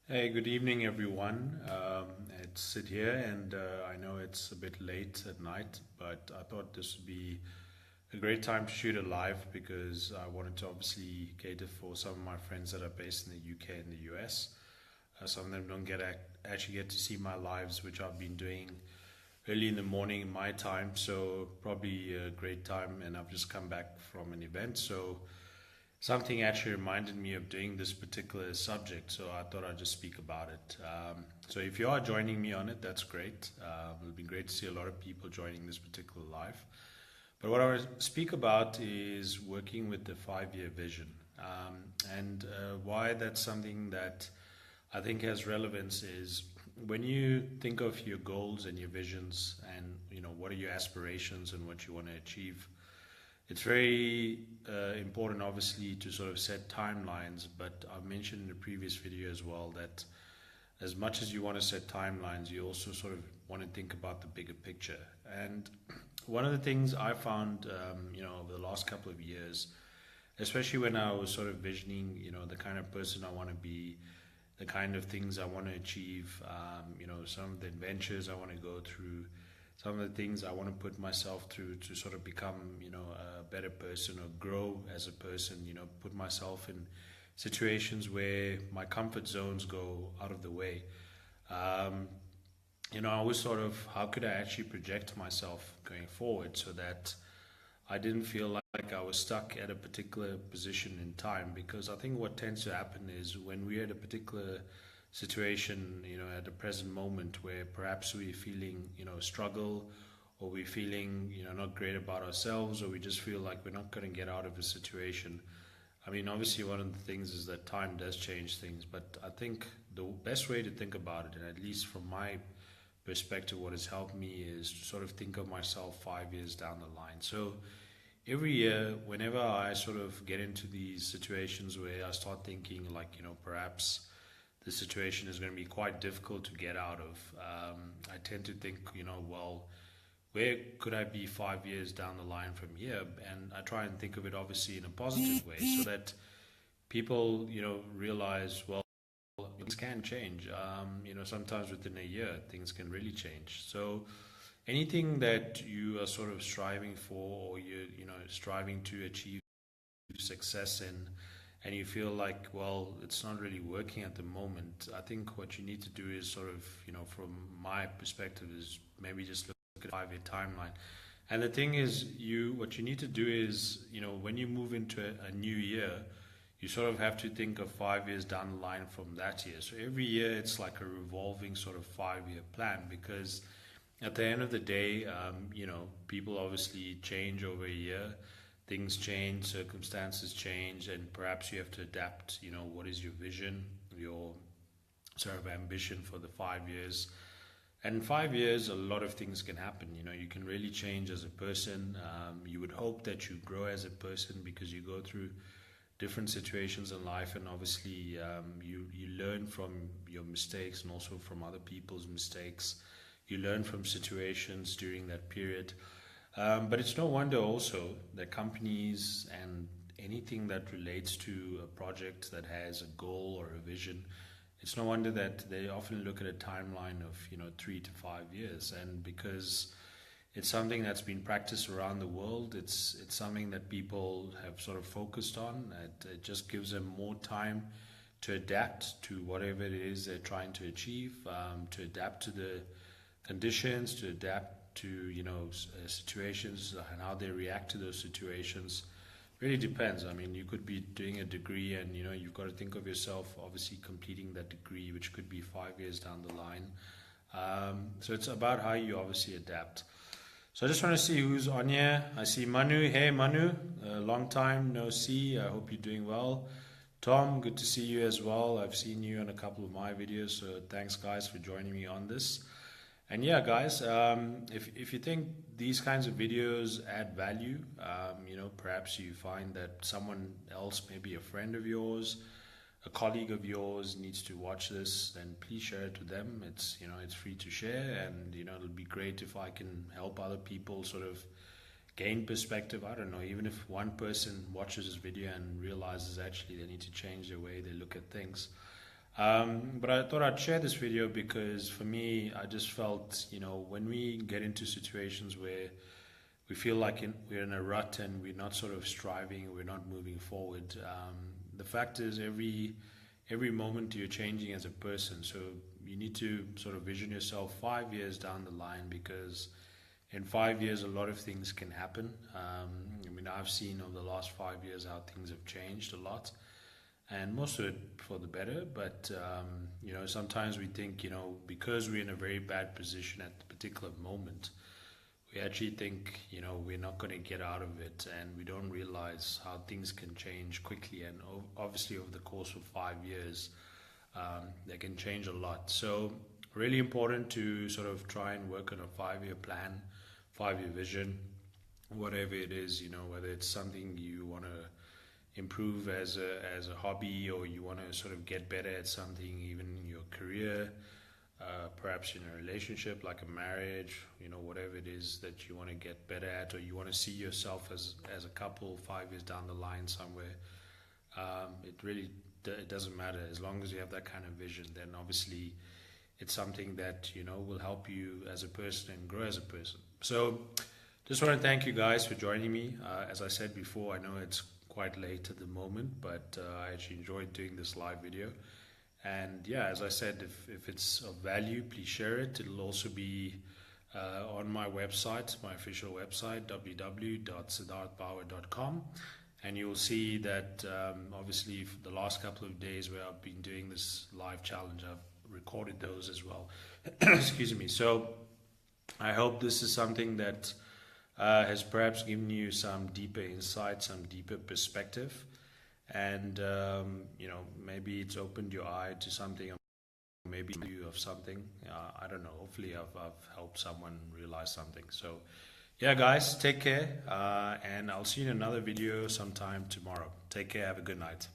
Hey, good evening, everyone. It's Sid here, and I know it's a bit late at night, but I thought this would be a great time to shoot a live because I wanted to obviously cater for some of my friends that are based in the UK and the US. Some of them don't actually get to see my lives, which I've been doing early in the morning in my time, so probably a great time. And I've just come back from an event, so something actually reminded me of doing this particular subject, so I thought I'd just speak about it. So if you are joining me on it, that's great. It'll be great to see a lot of people joining this particular live. But what I want to speak about is working with the 5 year vision, and why that's something that I think has relevance is when you think of your goals and your visions, and what are your aspirations and what you want to achieve. It's very important, obviously, to sort of set timelines, but I've mentioned in the previous video as well that as much as you want to set timelines, you also sort of want to think about the bigger picture. And one of the things I found, over the last couple of years, especially when I was sort of visioning, the kind of person I want to be, the kind of things I want to achieve, some of the adventures I want to go through, some of the things I want to put myself through to sort of become, a better person or grow as a person, put myself in situations where my comfort zones go out of the way. Um, I was sort of, how could I actually project myself going forward so that I didn't feel like I was stuck at a particular position in time? Because I think what tends to happen is when we're at a particular situation, at the present moment where perhaps we're feeling, struggle, or we're feeling, not great about ourselves, or we just feel like we're not going to get out of a situation. I mean, obviously, one of the things is that time does change things, but I think the best way to think about it, and at least from my perspective, what has helped me is to sort of think of myself 5 years down the line. So every year, whenever I sort of get into these situations where I start thinking, like, perhaps the situation is going to be quite difficult to get out of, I tend to think, well, where could I be 5 years down the line from here? And I try and think of it obviously in a positive way so that people, realize, well, things can change. Sometimes within a year, things can really change. So anything that you are sort of striving for, or you're striving to achieve success in, and you feel like, well, it's not really working at the moment, I think what you need to do is sort of, from my perspective, is maybe just look at a 5 year timeline. And the thing is, what you need to do is, when you move into a new year, you sort of have to think of 5 years down the line from that year. So every year it's like a revolving sort of 5 year plan, because at the end of the day, people obviously change over a year. Things change, circumstances change, and perhaps you have to adapt. What is your vision, your sort of ambition for the 5 years? And in 5 years, a lot of things can happen. You can really change as a person. You would hope that you grow as a person because you go through different situations in life, and obviously, you learn from your mistakes and also from other people's mistakes. You learn from situations during that period. But it's no wonder also that companies and anything that relates to a project that has a goal or a vision, it's no wonder that they often look at a timeline of 3 to 5 years. And because it's something that's been practiced around the world, it's something that people have sort of focused on. It just gives them more time to adapt to whatever it is they're trying to achieve, to adapt to the conditions, to adapt to situations and how they react to those situations. Really depends. I mean, you could be doing a degree, and you've got to think of yourself obviously completing that degree, which could be 5 years down the line. So it's about how you obviously adapt. So I just want to see who's on here. I see Manu. Hey Manu, long time no see. I hope you're doing well. Tom, good to see you as well. I've seen you on a couple of my videos, so thanks guys for joining me on this. And yeah, guys, if you think these kinds of videos add value, perhaps you find that someone else, maybe a friend of yours, a colleague of yours, needs to watch this, then please share it to them. It's free to share, and it'll be great if I can help other people sort of gain perspective. I don't know, even if one person watches this video and realizes actually they need to change the way they look at things. But I thought I'd share this video because for me, I just felt, when we get into situations where we feel like we're in a rut and we're not sort of striving, we're not moving forward. The fact is, every moment you're changing as a person. So you need to sort of vision yourself 5 years down the line, because in 5 years a lot of things can happen. I mean, I've seen over the last 5 years how things have changed a lot, and most of it for the better. But sometimes we think, because we're in a very bad position at the particular moment, we actually think, we're not going to get out of it, and we don't realize how things can change quickly. And obviously, over the course of 5 years, they can change a lot. So, really important to sort of try and work on a 5 year plan, 5 year vision, whatever it is, whether it's something you want to improve as a hobby, or you want to sort of get better at something, even in your career. Perhaps in a relationship like a marriage, whatever it is that you want to get better at, or you want to see yourself as a couple 5 years down the line somewhere. It doesn't matter, as long as you have that kind of vision. Then obviously it's something that will help you as a person and grow as a person. So just want to thank you guys for joining me. As I said before, I know it's quite late at the moment, but I actually enjoyed doing this live video. And yeah, as I said, if it's of value, please share it. It'll also be on my website, my official website, www.siddharthbauer.com. And you'll see that obviously for the last couple of days where I've been doing this live challenge, I've recorded those as well. Excuse me. So I hope this is something that has perhaps given you some deeper insight, some deeper perspective. And maybe it's opened your eye to something, or maybe you of something. I don't know. Hopefully I've helped someone realize something. So yeah, guys, take care, and I'll see you in another video sometime tomorrow. Take care. Have a good night.